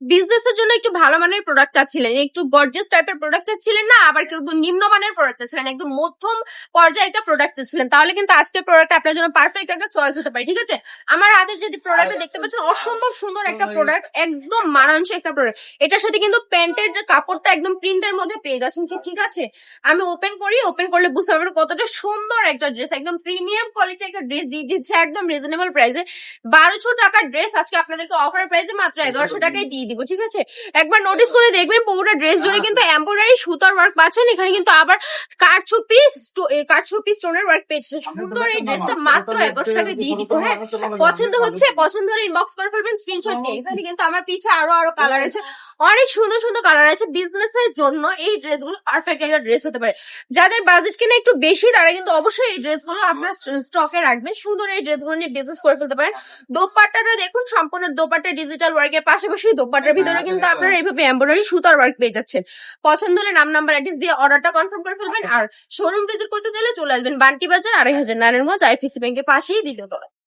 বিজনেসের জন্য একটু ভালো মানের প্রোডাক্ট চাচ্ছিলেন, একটু গর্জিয়াস টাইপের প্রোডাক্ট চাচ্ছিলেন না, আবার কেউ একটু নিম্নমানের প্রোডাক্ট চাচ্ছিলেন, একদম মধ্যম পর্যায়ে একটা প্রোডাক্ট চাচ্ছিলেন, তাহলে কিন্তু আজকের প্রোডাক্ট আপনার জন্য পারফেক্ট একটা চয়েস হতে পারে। ঠিক আছে, আমার হাতে যদি প্রোডাক্ট দেখতে পাচ্ছেন, অসম্ভব সুন্দর একটা প্রোডাক্ট, একদম মানানসই একটা প্রোডাক্ট। এটার সাথে কিন্তু প্যান্টের কাপড়টা একদম প্রিন্টের মধ্যে পেয়ে যাচ্ছেন। ঠিক আছে, আমি ওপেন করি, ওপেন করলে বুঝতে পারবেন কতটা সুন্দর একটা ড্রেস, একদম প্রিমিয়াম কোয়ালিটির একটা ড্রেস দিয়ে দিচ্ছে একদম রিজনেবল প্রাইসে। 1200 টাকার ড্রেস আজকে আপনাদেরকে অফার প্রাইসে মাত্র 1100 টাকায় দিয়ে দিব। ঠিক আছে, একবার নোটিস করে দেখবেন পুরোটা ড্রেস জুড়ে কিন্তু এমব্রয়ডারি সুতার ওয়ার্ক পাচ্ছেন, এখানে কিন্তু আবার কারচুপি স্টোনের ওয়ার্ক পেয়েছে। সুন্দর এই ড্রেসটা মাত্র 1100 টাকায় দিয়ে দিব। হ্যাঁ, পছন্দ হলে ইনবক্স করে ফেলবেন স্ক্রিনশট নিয়ে। এখানে কিন্তু আমার পিছে আরো কালার আছে, অনেক সুন্দর সুন্দর কালার আছে। বিজনেস এর জন্য এই ড্রেসগুলো পারফেক্ট একটা ড্রেস হতে পারে। যাদের বাজেট কিনা একটু বেশি, তারা কিন্তু অবশ্যই এই ড্রেসগুলো আপনার স্টকে রাখবেন। সুন্দর এই ড্রেসগুলো নিয়ে বিজনেস করে ফেলতে পারেন। দোপাট্টাটা দেখুন, সম্পূর্ণ দোপাট্টা ডিজিটাল ওয়ার্কের পাশাপাশি দোপাট্টার ভিতরে কিন্তু আপনারা এইভাবে এমব্রয়ডারি সুতার ওয়ার্ক পেয়ে যাচ্ছেন। পছন্দ হলে নাম্বার অ্যাড্রেস দিয়ে অর্ডারটা কনফার্ম করে ফেলবেন। আর শোরুম ভিজিট করতে চাইলে চলে আসবেন বান্টি বাজার 2500 নারায়ণগঞ্জ আইএফএসি ব্যাংকের পাশেই দ্বিতীয় তলায়।